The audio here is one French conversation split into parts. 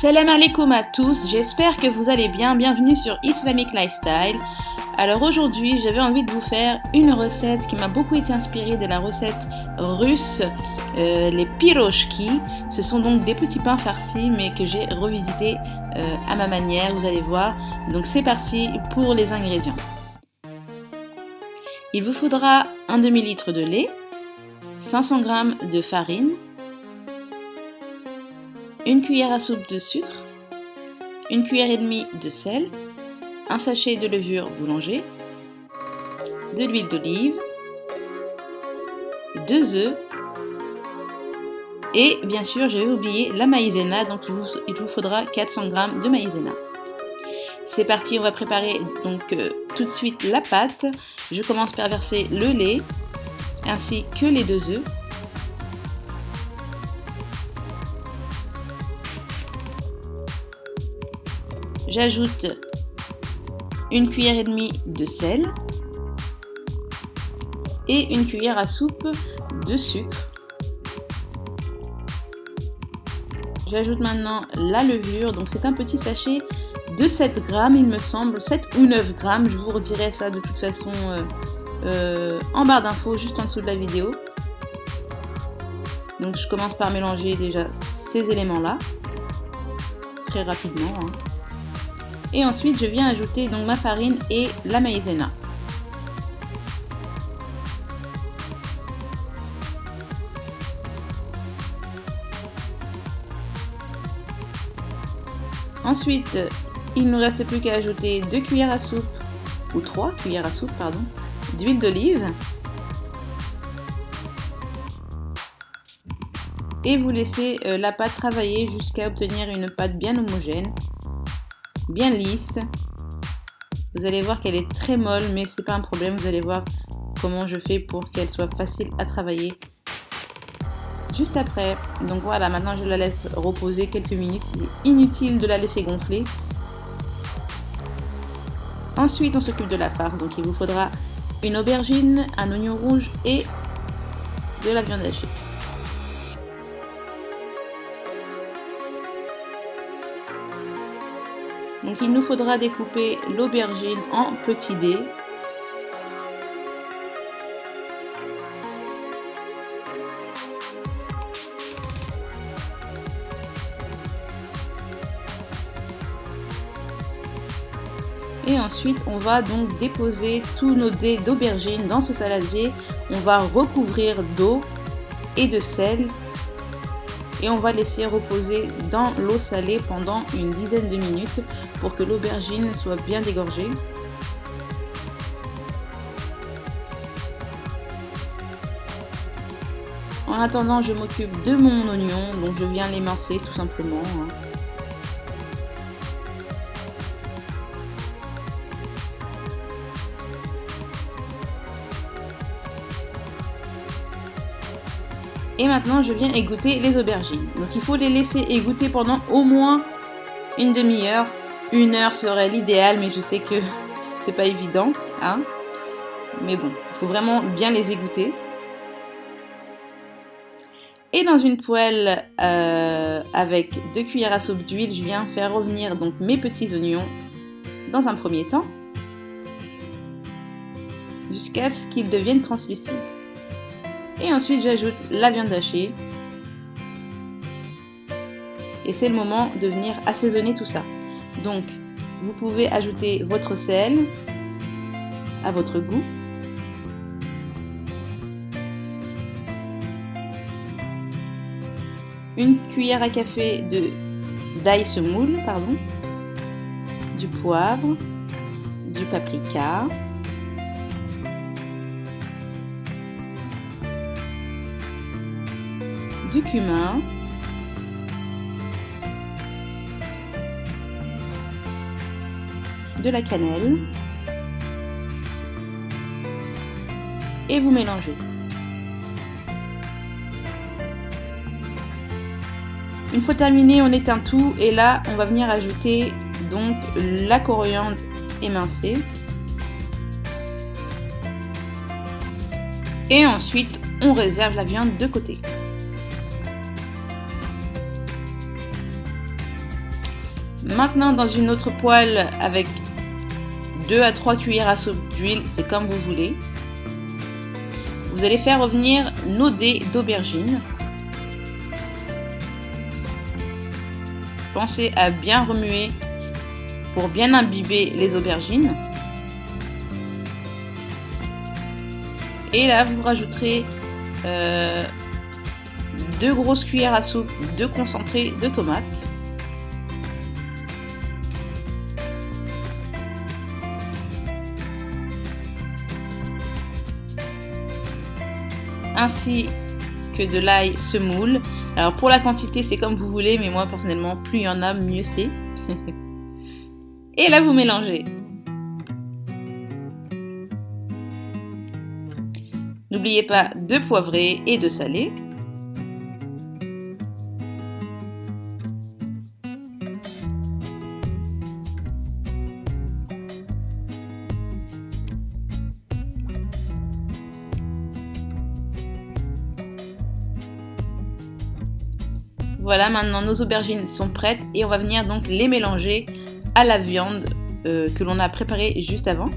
Salam alaikum à tous, j'espère que vous allez bien, bienvenue sur Islamic Lifestyle. Alors aujourd'hui j'avais envie de vous faire une recette qui m'a beaucoup été inspirée de la recette russe, les pirochki. Ce sont donc des petits pains farcis mais que j'ai revisité à ma manière, vous allez voir. Donc c'est parti pour les ingrédients. Il vous faudra un demi-litre de lait, 500 g de farine, une cuillère à soupe de sucre, une cuillère et demie de sel, un sachet de levure boulanger, de l'huile d'olive, 2 œufs et bien sûr j'avais oublié la maïzena, donc il vous faudra 400 g de maïzena. C'est parti, on va préparer donc tout de suite la pâte. Je commence par verser le lait ainsi que les 2 œufs. J'ajoute une cuillère et demie de sel et une cuillère à soupe de sucre. J'ajoute maintenant la levure, donc c'est un petit sachet de 7 grammes, il me semble, 7 ou 9 grammes, je vous redirai ça de toute façon en barre d'infos juste en dessous de la vidéo. Donc je commence par mélanger déjà ces éléments-là, très rapidement. Et ensuite je viens ajouter donc ma farine et la maïzena. Ensuite, il ne nous reste plus qu'à ajouter 2 cuillères à soupe, ou 3 cuillères à soupe, pardon, d'huile d'olive. Et vous laissez la pâte travailler jusqu'à obtenir une pâte bien homogène, bien lisse. Vous allez voir qu'elle est très molle, mais c'est pas un problème, vous allez voir comment je fais pour qu'elle soit facile à travailler juste après. Donc voilà, maintenant je la laisse reposer quelques minutes, il est inutile de la laisser gonfler. Ensuite on s'occupe de la farce, donc il vous faudra une aubergine, un oignon rouge et de la viande hachée. Donc il nous faudra découper l'aubergine en petits dés. Et ensuite on va donc déposer tous nos dés d'aubergine dans ce saladier. On va recouvrir d'eau et de sel. Et on va laisser reposer dans l'eau salée pendant une dizaine de minutes pour que l'aubergine soit bien dégorgée. En attendant, je m'occupe de mon oignon, donc je viens l'émincer tout simplement. Et maintenant je viens égoutter les aubergines. Donc il faut les laisser égoutter pendant au moins une demi-heure. 1 heure serait l'idéal, mais je sais que c'est pas évident, hein. Mais bon, il faut vraiment bien les égoutter. Et dans une poêle avec 2 cuillères à soupe d'huile, je viens faire revenir donc mes petits oignons dans un premier temps, jusqu'à ce qu'ils deviennent translucides. Et ensuite j'ajoute la viande hachée. Et c'est le moment de venir assaisonner tout ça. Donc vous pouvez ajouter votre sel à votre goût. Une cuillère à café d'ail semoule, du poivre, du paprika, du cumin, de la cannelle et vous mélangez. Une fois terminé, on éteint tout et là on va venir ajouter donc la coriandre émincée et ensuite on réserve la viande de côté. Maintenant, dans une autre poêle avec 2 à 3 cuillères à soupe d'huile, c'est comme vous voulez. Vous allez faire revenir nos dés d'aubergine. Pensez à bien remuer pour bien imbiber les aubergines. Et là, vous rajouterez 2 grosses cuillères à soupe de concentré de tomates. Ainsi que de l'ail semoule. Alors pour la quantité, c'est comme vous voulez, mais moi personnellement, plus il y en a, mieux c'est. Et là, vous mélangez. N'oubliez pas de poivrer et de saler. Voilà, maintenant nos aubergines sont prêtes et on va venir donc les mélanger à la viande que l'on a préparée juste avant.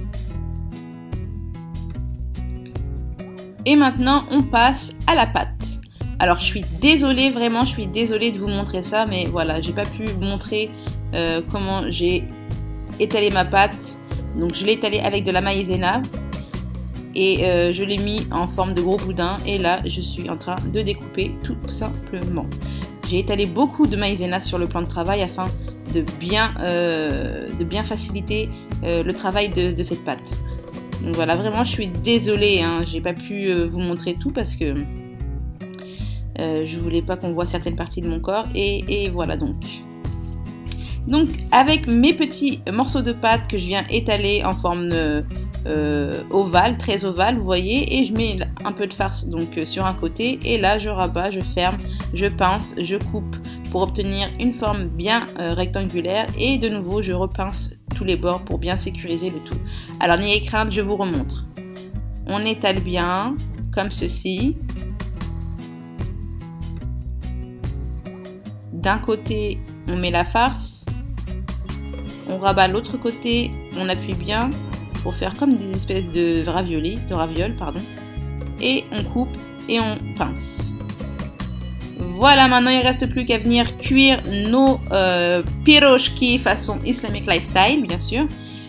Et maintenant on passe à la pâte. Alors je suis désolée, vraiment je suis désolée de vous montrer ça, mais voilà, j'ai pas pu vous montrer comment j'ai étalé ma pâte. Donc je l'ai étalée avec de la maïzena et je l'ai mis en forme de gros boudin et là je suis en train de découper tout simplement. J'ai étalé beaucoup de maïzena sur le plan de travail afin de bien faciliter le travail de cette pâte. Donc voilà, vraiment je suis désolée, hein, j'ai pas pu vous montrer tout parce que je voulais pas qu'on voit certaines parties de mon corps et voilà donc. Donc avec mes petits morceaux de pâte que je viens étaler en forme ovale, très ovale, vous voyez, et je mets un peu de farce donc sur un côté et là je rabats, je ferme, je pince, je coupe pour obtenir une forme bien rectangulaire et de nouveau je repince tous les bords pour bien sécuriser le tout. Alors n'ayez crainte, je vous remontre. On étale bien comme ceci. D'un côté on met la farce, on rabat l'autre côté, on appuie bien pour faire comme des espèces de ravioles, et on coupe et on pince. Voilà, maintenant il ne reste plus qu'à venir cuire nos piroshki façon Islamic Lifestyle, bien sûr.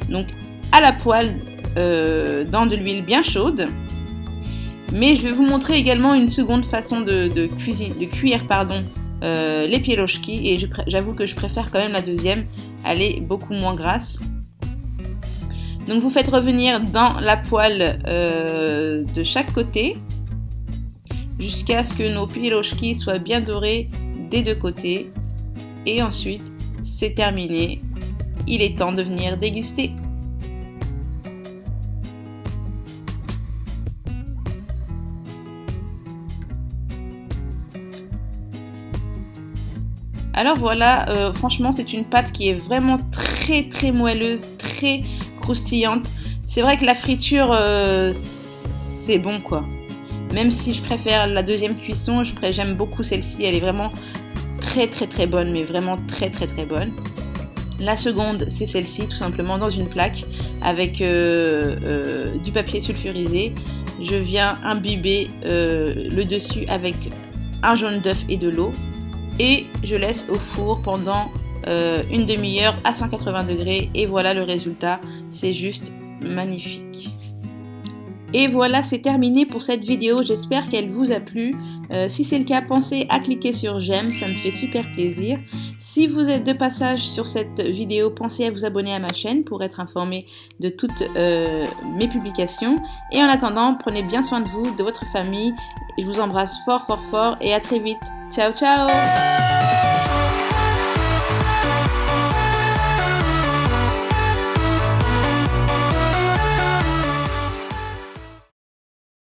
Donc à la poêle dans de l'huile bien chaude. Mais je vais vous montrer également une seconde façon de cuire les piroshki et j'avoue que je préfère quand même la deuxième, elle est beaucoup moins grasse. Donc vous faites revenir dans la poêle de chaque côté jusqu'à ce que nos piroshki soient bien dorés des deux côtés et ensuite c'est terminé, il est temps de venir déguster. Alors voilà, franchement c'est une pâte qui est vraiment très moelleuse, très croustillante. C'est vrai que la friture c'est bon quoi. Même si je préfère la deuxième cuisson, j'aime beaucoup celle-ci, elle est vraiment très bonne, mais vraiment très bonne. La seconde c'est celle-ci, tout simplement dans une plaque avec du papier sulfurisé. Je viens imbiber le dessus avec un jaune d'œuf et de l'eau. Et je laisse au four pendant une demi-heure à 180 degrés et voilà le résultat, c'est juste magnifique. Et voilà, c'est terminé pour cette vidéo, j'espère qu'elle vous a plu. Si c'est le cas, pensez à cliquer sur j'aime, ça me fait super plaisir. Si vous êtes de passage sur cette vidéo, pensez à vous abonner à ma chaîne pour être informé de toutes mes publications. Et en attendant, prenez bien soin de vous, de votre famille. Je vous embrasse fort et à très vite. Ciao ciao!